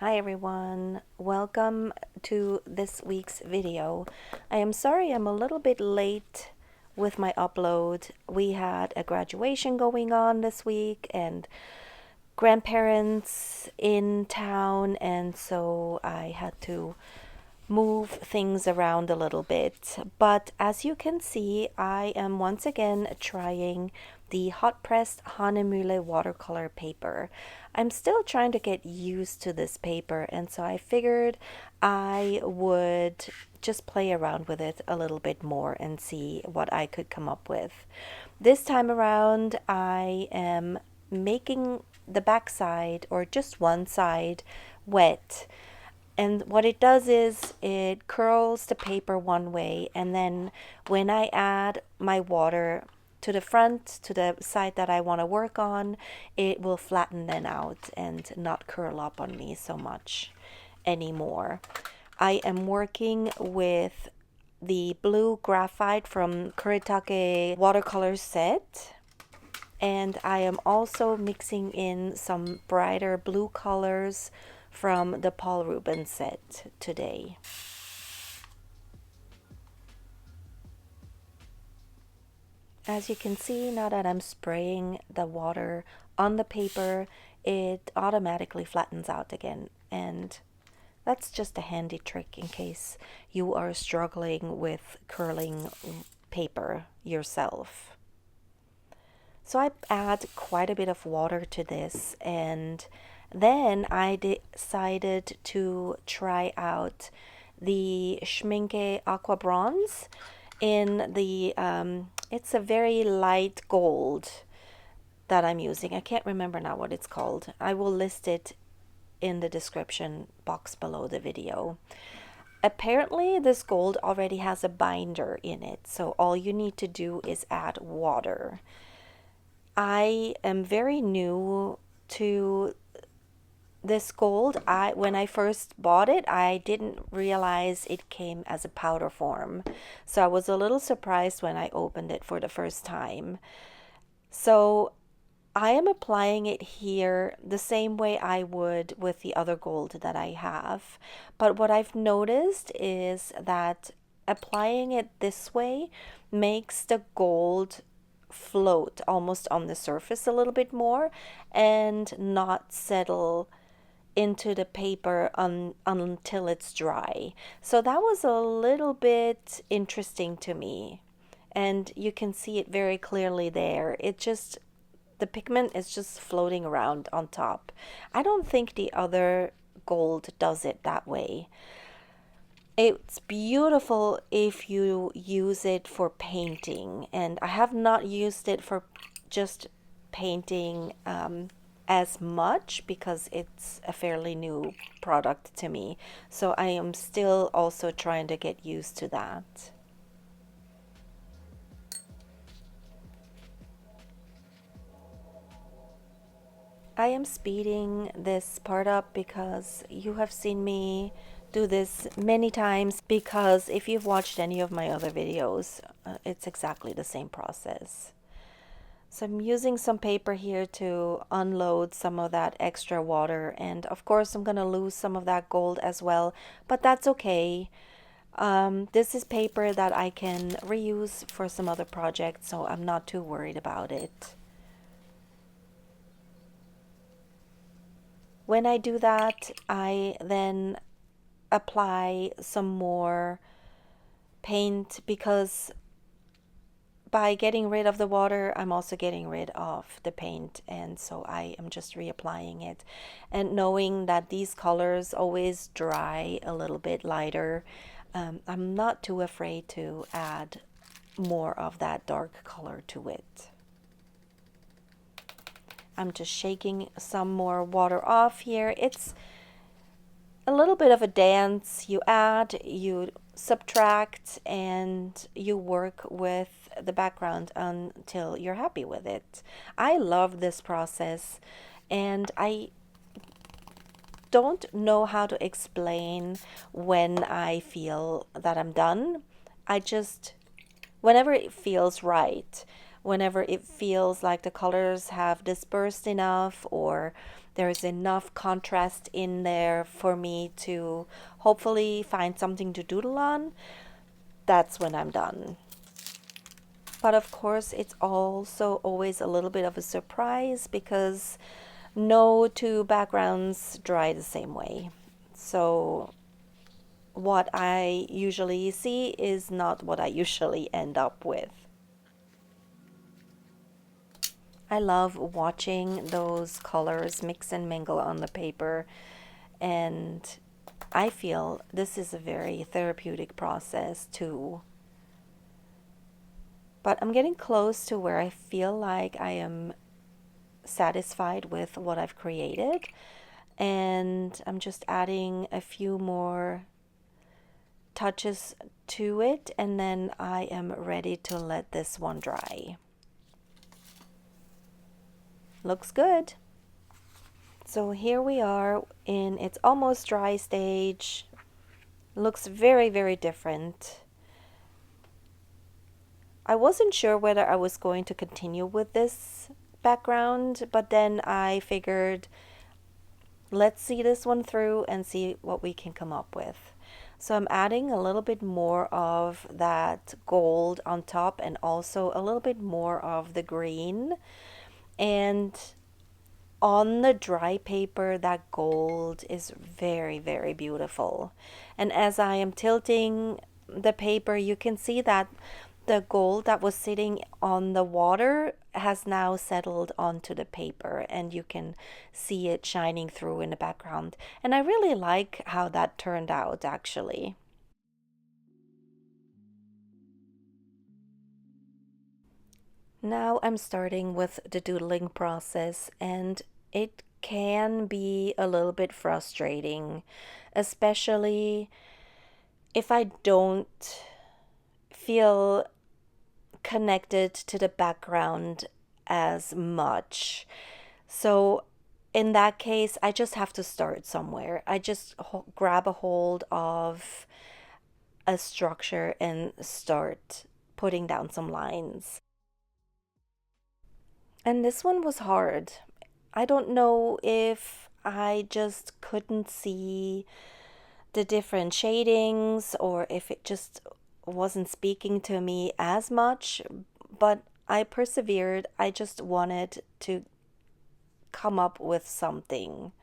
Hi everyone, welcome to this week's video. I am sorry I'm a little bit late with my upload. We had a graduation going on this week and grandparents in town, and so I had to move things around a little bit. But as you can see, I am once again trying the hot pressed Hahnemuhle watercolor paper. I'm still trying to get used to this paper, and so I figured I would just play around with it a little bit more and see what I could come up with. This time around, I am making the back side, or just one side, wet. And what it does is it curls the paper one way, and then when I add my water to the front, to the side that I want to work on, it will flatten then out and not curl up on me so much anymore. I am working with the blue graphite from Rycote watercolor set, and I am also mixing in some brighter blue colors from the Paul Rubens set today. As you can see, now that I'm spraying the water on the paper, it automatically flattens out again, and that's just a handy trick in case you are struggling with curling paper yourself. So I add quite a bit of water to this, and then I decided to try out the Schminke Aqua Bronze in the, it's a very light gold that I'm using. I can't remember now what it's called. I will list it in the description box below the video. Apparently this gold already has a binder in it, so all you need to do is add water. I am very new to this gold. When I first bought it, I didn't realize it came as a powder form. So I was a little surprised when I opened it for the first time. So I am applying it here the same way I would with the other gold that I have. But what I've noticed is that applying it this way makes the gold float almost on the surface a little bit more and not settle into the paper until it's dry. So that was a little bit interesting to me, and you can see it very clearly there. The pigment is just floating around on top. I don't think the other gold does it that way. It's beautiful if you use it for painting, and I have not used it for just painting as much because it's a fairly new product to me. So I am still also trying to get used to that. I am speeding this part up because you have seen me do this many times, because if you've watched any of my other videos, it's exactly the same process. So I'm using some paper here to unload some of that extra water, and of course I'm going to lose some of that gold as well, but that's okay. This is paper that I can reuse for some other projects, so I'm not too worried about it. When I do that, I then apply some more paint, because by getting rid of the water, I'm also getting rid of the paint, and so I am just reapplying it. And knowing that these colors always dry a little bit lighter, I'm not too afraid to add more of that dark color to it. I'm just shaking some more water off here. It's a little bit of a dance. You add, you subtract, and you work with the background until you're happy with it. I love this process, and I don't know how to explain when I feel that I'm done. Whenever it feels right, whenever it feels like the colors have dispersed enough, or there's enough contrast in there for me to hopefully find something to doodle on, that's when I'm done. But of course, it's also always a little bit of a surprise because no two backgrounds dry the same way. So what I usually see is not what I usually end up with. I love watching those colors mix and mingle on the paper, and I feel this is a very therapeutic process too. But I'm getting close to where I feel like I am satisfied with what I've created, and I'm just adding a few more touches to it, and then I am ready to let this one dry. Looks good. So here we are in its almost dry stage. Looks very, very different. I wasn't sure whether I was going to continue with this background, but then I figured let's see this one through and see what we can come up with. So I'm adding a little bit more of that gold on top and also a little bit more of the green. And on the dry paper, that gold is very, very beautiful. And as I am tilting the paper, you can see that the gold that was sitting on the water has now settled onto the paper, and you can see it shining through in the background. And I really like how that turned out, actually. Now I'm starting with the doodling process, and it can be a little bit frustrating, especially if I don't feel connected to the background as much. So in that case, I just have to start somewhere. I just grab a hold of a structure and start putting down some lines. And this one was hard. I don't know if I just couldn't see the different shadings or if it just wasn't speaking to me as much, but I persevered. I just wanted to come up with something.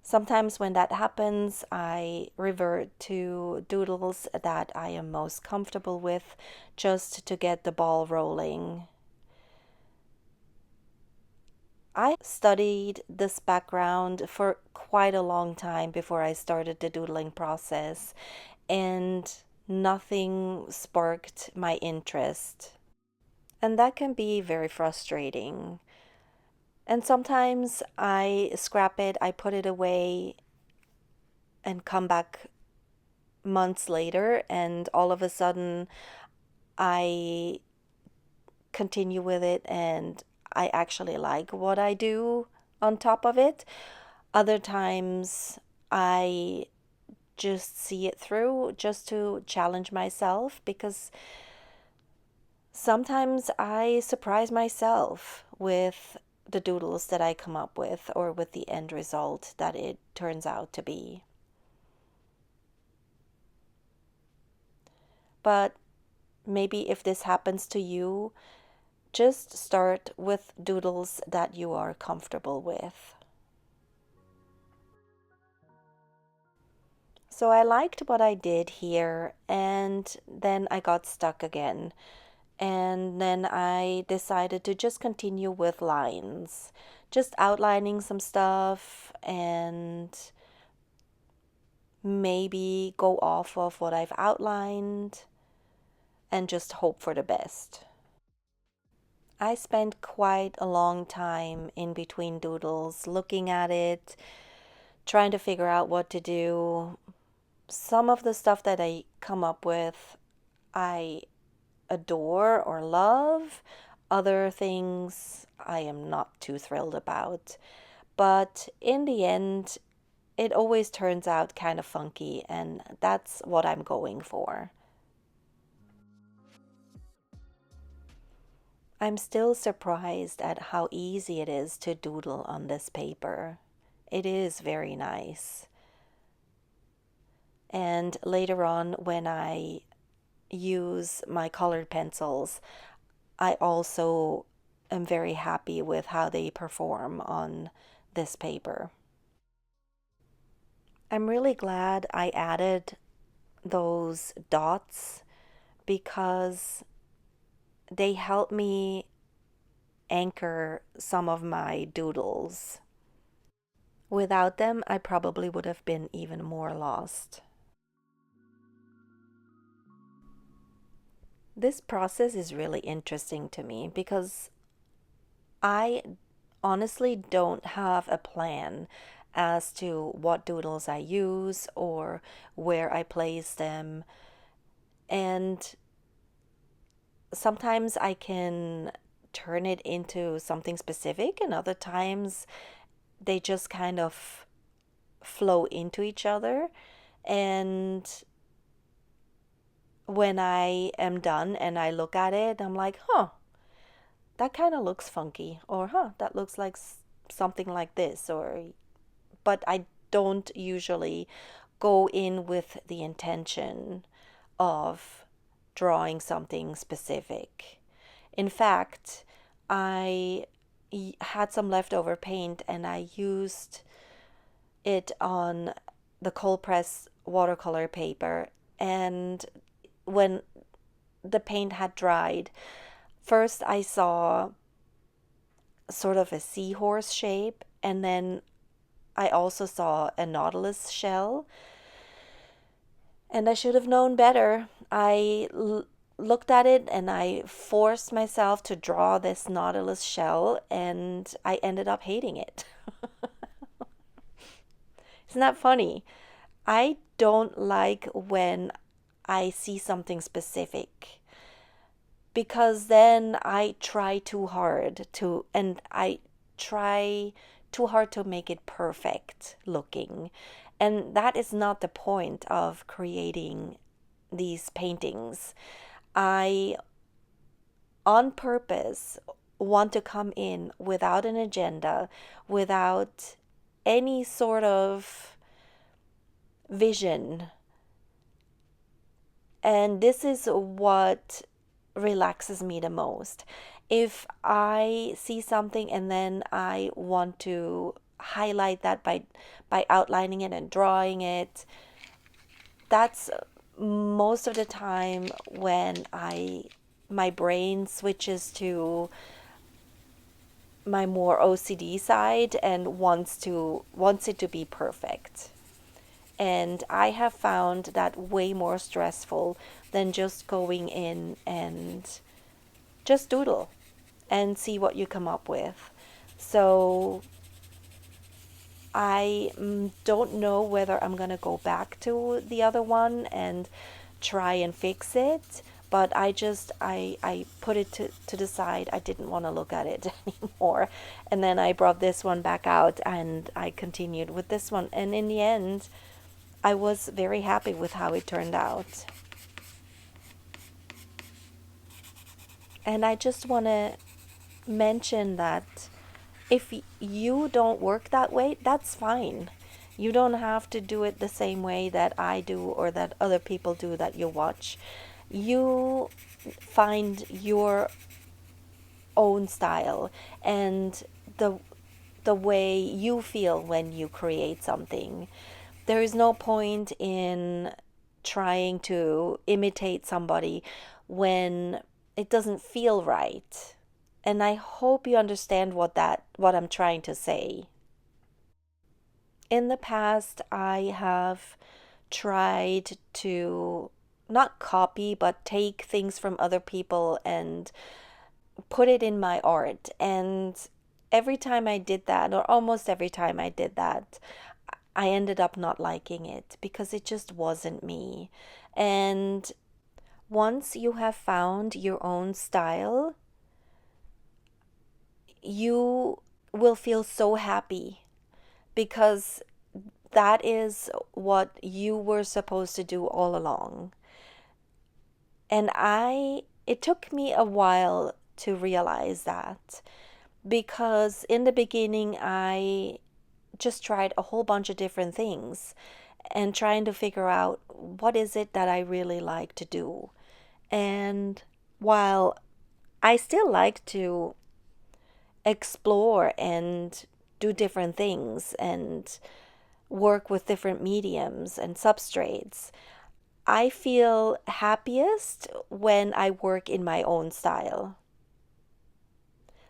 Sometimes when that happens, I revert to doodles that I am most comfortable with just to get the ball rolling. I studied this background for quite a long time before I started the doodling process, and nothing sparked my interest. And that can be very frustrating. And sometimes I scrap it, I put it away, and come back months later, and all of a sudden I continue with it and I actually like what I do on top of it. Other times I just see it through just to challenge myself, because sometimes I surprise myself with the doodles that I come up with or with the end result that it turns out to be. But maybe if this happens to you, just start with doodles that you are comfortable with. So I liked what I did here, and then I got stuck again. And then I decided to just continue with lines, just outlining some stuff and maybe go off of what I've outlined and just hope for the best. I spent quite a long time in between doodles looking at it, trying to figure out what to do. Some of the stuff that I come up with, I adore or love. Other things I am not too thrilled about. But in the end, it always turns out kind of funky, and that's what I'm going for. I'm still surprised at how easy it is to doodle on this paper. It is very nice. And later on, when I use my colored pencils, I also am very happy with how they perform on this paper. I'm really glad I added those dots because they help me anchor some of my doodles. Without them, I probably would have been even more lost. This process is really interesting to me because I honestly don't have a plan as to what doodles I use or where I place them. And sometimes I can turn it into something specific, and other times they just kind of flow into each other. And when I am done and I look at it, I'm like, huh, that kind of looks funky, or huh, that looks like something like this, or but I don't usually go in with the intention of drawing something specific. In fact, I had some leftover paint and I used it on the cold press watercolor paper, and when the paint had dried, first I saw sort of a seahorse shape, and then I also saw a nautilus shell, and I should have known better. I looked at it and I forced myself to draw this nautilus shell, and I ended up hating it. Isn't that funny? I don't like when I see something specific because then I try too hard to, and I try too hard to make it perfect looking. And that is not the point of creating these paintings. I, on purpose, want to come in without an agenda, without any sort of vision. And this is what relaxes me the most. If I see something and then I want to highlight that by outlining it and drawing it, that's most of the time when my brain switches to my more OCD side and wants it to be perfect. And I have found that way more stressful than just going in and just doodle and see what you come up with. So I don't know whether I'm going to go back to the other one and try and fix it, but I put it to the side. I didn't want to look at it anymore. And then I brought this one back out and I continued with this one. And in the end, I was very happy with how it turned out. And I just want to mention that if you don't work that way, that's fine. You don't have to do it the same way that I do or that other people do that you watch. You find your own style and the way you feel when you create something. There is no point in trying to imitate somebody when it doesn't feel right. And I hope you understand what I'm trying to say. In the past, I have tried to not copy, but take things from other people and put it in my art. And every time I did that, or almost every time I did that, I ended up not liking it because it just wasn't me. And once you have found your own style, you will feel so happy because that is what you were supposed to do all along. And it took me a while to realize that, because in the beginning I just tried a whole bunch of different things and trying to figure out what is it that I really like to do. And while I still like to explore and do different things and work with different mediums and substrates, I feel happiest when I work in my own style.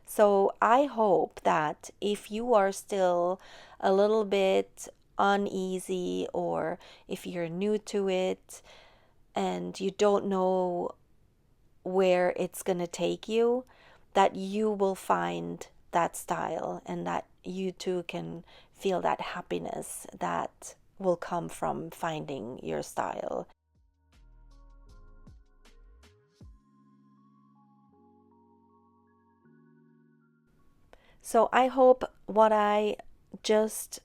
So I hope that if you are still a little bit uneasy, or if you're new to it and you don't know where it's going to take you, that you will find that style and that you too can feel that happiness that will come from finding your style. So I hope what I just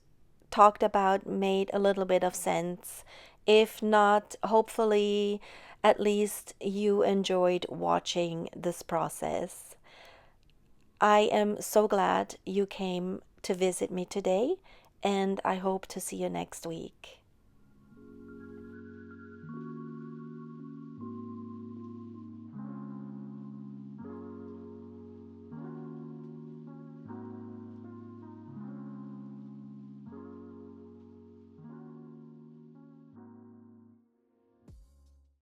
talked about made a little bit of sense. If not, hopefully at least you enjoyed watching this process. I am so glad you came to visit me today, and I hope to see you next week.